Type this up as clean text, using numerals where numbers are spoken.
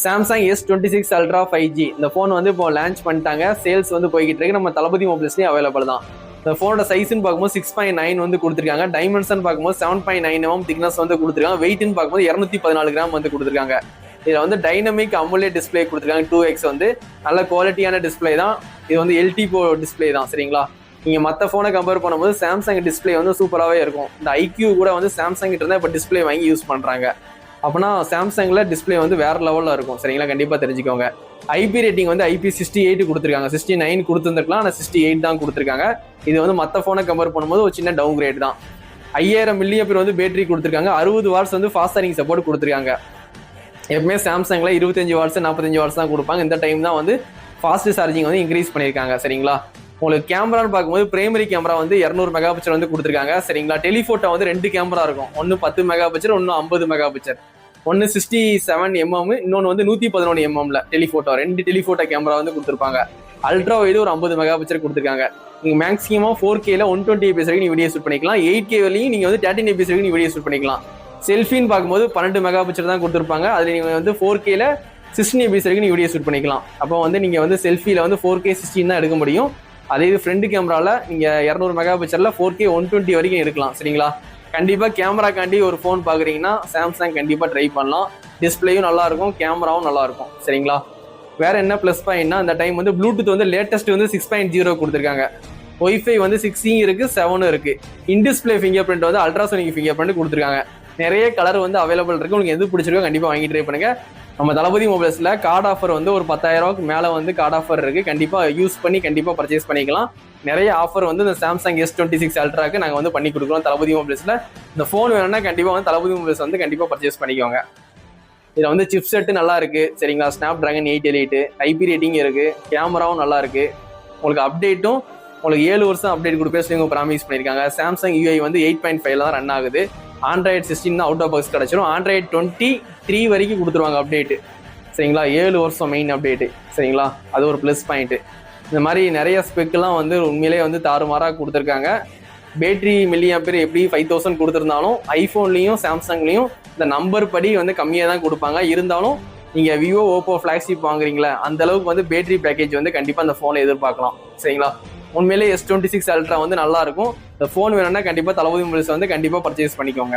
Samsung S26 Ultra 5G இந்த phone வந்து இப்போ லான்ச் பண்ணிட்டாங்க. சேல்ஸ் வந்து போய்கிட்டு இருக்கு. நம்ம தளபதி மொபைல்ஸ்லேயும் அவைலபிள் தான். இந்த ஃபோனோட சைஸ்ன்னு பார்க்கும்போது 6.9 வந்து கொடுத்துருக்காங்க. டைமென்ஷன் பார்க்கும்போது 7.9 mm திக்னஸ் வந்து கொடுத்துருக்காங்க. வெயிட்னு பார்க்கும்போது 214 கிராம் வந்து கொடுத்துருக்காங்க. இதில் வந்து டைனமிக் அமுலேட் டிஸ்பிளே கொடுத்துருக்காங்க. 2x வந்து நல்ல குவாலிட்டியான டிஸ்பிளே தான். இது வந்து LTPO டிஸ்பிளே தான். சரிங்களா, நீங்கள் மற்ற ஃபோனை கம்பேர் பண்ணும்போது சாம்சங் டிஸ்பிளே வந்து சூப்பராகவே இருக்கும். இந்த IQ கூட வந்து சாம்சங் கிட்ட இருந்தால் இப்போ டிஸ்பிளே வாங்கி யூஸ் பண்ணுறாங்க. அப்படின்னா சாம்சங்கில் டிஸ்பிளே வந்து வேறு லெவலில் இருக்கும். சரிங்களா, கண்டிப்பாக தெரிஞ்சுக்கோங்க. IP ரேட்டிங் வந்து IP68 கொடுத்துருக்காங்க. 69 கொடுத்துருந்துருக்கலாம், ஆனால் 68 தான் கொடுத்துருக்காங்க. இது வந்து மற்ற ஃபோனை கம்பேர் பண்ணும்போது ஒரு சின்ன டவுன் கிரேட் தான். 5000 mAh வந்து பேட்டரி கொடுத்துருக்காங்க. 60 வாட்ஸ் வந்து ஃபாஸ்ட் சார்ஜிங் சப்போர்ட் கொடுத்துருக்காங்க. எப்பவுமே சாம்சங்கில் 25 வாட்ஸ் 45 வாட்ஸ் தான் கொடுப்பாங்க. இந்த டைம் தான் வந்து ஃபாஸ்ட் சார்ஜிங் வந்து இன்க்ரீஸ் பண்ணியிருக்காங்க. சரிங்களா, உங்களுக்கு கேமரான்னு பார்க்கும்போது பிரைமரி கேமரா வந்து 200 மெகாபிக்சல் வந்து கொடுத்துருக்காங்க. சரிங்களா, டெலிஃபோட்டோ வந்து 2 கேமரா இருக்கும். ஒன்று 10 மெகாபிக்சல், ஒன்று 50 மெகாபிக்சல். ஒன்று 67 mm, இன்னொன்று வந்து 111 mm டெலிஃபோட்டோ. 2 டெலிஃபோட்டோ கேமரா வந்து கொடுத்துருப்பாங்க. அல்ட்ரா வைடு ஒரு 50 மெகாபிக்சல் கொடுத்துருக்காங்க. நீங்கள் மேக்ஸிமம் 4Kல 120 fps வரைக்கும் நீங்கள் வீடியோ ஷூட் பண்ணிக்கலாம். 8K வரையும் நீங்கள் வந்து 13 fps வரைக்கும் நீங்கள் வீடியோ ஷூட் பண்ணிக்கலாம். செல்ஃபின்னு பார்க்கும்போது 12 மெகாபிக்சல் தான் கொடுத்துருப்பாங்க. அதில் நீங்கள் வந்து 4Kல 16 fps வரைக்கும் நீங்கள் வீடியோ ஷூட் பண்ணிக்கலாம். அப்போ வந்து நீங்கள் வந்து செல்ஃபியில் வந்து 4K 16 தான் எடுக்க முடியும். அதே இது ஃப்ரண்ட் கேமராவில் நீங்கள் 200 மெகாபிக்சலில் 4K 120 வரைக்கும் எடுக்கலாம். சரிங்களா, கண்டிப்பாக கேமராக்காண்டி ஒரு ஃபோன் பார்க்குறீங்கன்னா சாம்சங் கண்டிப்பாக ட்ரை பண்ணலாம். டிஸ்பிளேயும் நல்லாயிருக்கும், கேமராவும் நல்லாயிருக்கும். சரிங்களா, வேறு என்ன ப்ளஸ் பாயிண்ட்னா இந்த டைம் வந்து ப்ளூடூத் வந்து லேட்டஸ்ட் வந்து 6.0 கொடுத்துருக்காங்க. ஒய்ஃபை வந்து 6 இருக்குது, 7 இருக்குது. இன்டிஸ்பிளே ஃபிங்கர் பிரிண்ட் வந்து அல்ட்ராசோனிக் ஃபிங்கர் பிரிண்ட் கொடுத்துருக்காங்க. நிறைய கலர் வந்து அவைலபிள் இருக்குது. உங்களுக்கு எது பிடிச்சிருக்கோ கண்டிப்பாக வாங்கி ட்ரை பண்ணுங்கள். நம்ம தளபதி மொபைல்ஸில் கார்டு ஆஃபர் வந்து ஒரு 10,000 ரூபாய்க்கு மேலே வந்து கார்டு ஆஃபர் இருக்குது. கண்டிப்பாக யூஸ் பண்ணி கண்டிப்பாக பர்ச்சேஸ் பண்ணிக்கலாம். நிறைய ஆஃபர் வந்து இந்த சாம்சங் S26 Ultraக்கு நாங்கள் வந்து பண்ணி கொடுக்குறோம் தளபதி மொபைல்ஸில். இந்த ஃபோன் வேணும்னா கண்டிப்பாக வந்து தளபதி மொபைல்ஸ் வந்து கண்டிப்பாக பர்ச்சேஸ் பண்ணிக்கோங்க. இதில் வந்து சிப் செட்டு நல்லா இருக்குது. சரிங்களா, Snapdragon 8 Elite, IP ரேட்டிங் இருக்குது, கேமராவும் நல்லா இருக்குது. உங்களுக்கு அப்டேட்டும் உங்களுக்கு 7 வருஷம் அப்டேட் கொடுப்பேன் சொல்லி ப்ராமிஸ் பண்ணியிருக்காங்க. சாம்சங் UI வந்து 8.5 தான் ரன் ஆகுது. Android 16 தான் அவுட் ஆஃப் பாக்ஸ் கிடச்சிரும். Android 23 வரைக்கும் கொடுத்துருவாங்க அப்டேட்டு. சரிங்களா, 7 வருஷம் மெயின் அப்டேட்டு. சரிங்களா, அது ஒரு ப்ளஸ் பாயிண்ட்டு. இந்த மாதிரி நிறைய ஸ்பெக்கெலாம் வந்து உண்மையிலே வந்து தாறுமாறாக கொடுத்துருக்காங்க. பேட்டரி மில்லியாம்பியர் எப்படி 5000 கொடுத்துருந்தாலும் ஐஃபோன்லேயும் சாம்சங்லேயும் இந்த நம்பர் படி வந்து கம்மியாக தான் கொடுப்பாங்க. இருந்தாலும் நீங்கள் விவோ, ஓப்போ ஃப்ளாக்ஷிப் வாங்குறீங்களா அந்த அளவுக்கு வந்து பேட்டரி பேக்கேஜ் வந்து கண்டிப்பாக அந்த ஃபோனை எதிர்பார்க்கலாம். சரிங்களா, உண்மையிலே S26 Ultra வந்து நல்லா இருக்கும். இந்த ஃபோன் வேணும்னா கண்டிப்பாக தளபதி மொபைல்ஸ் வந்து கண்டிப்பாக பர்ச்சேஸ் பண்ணிக்கோங்க.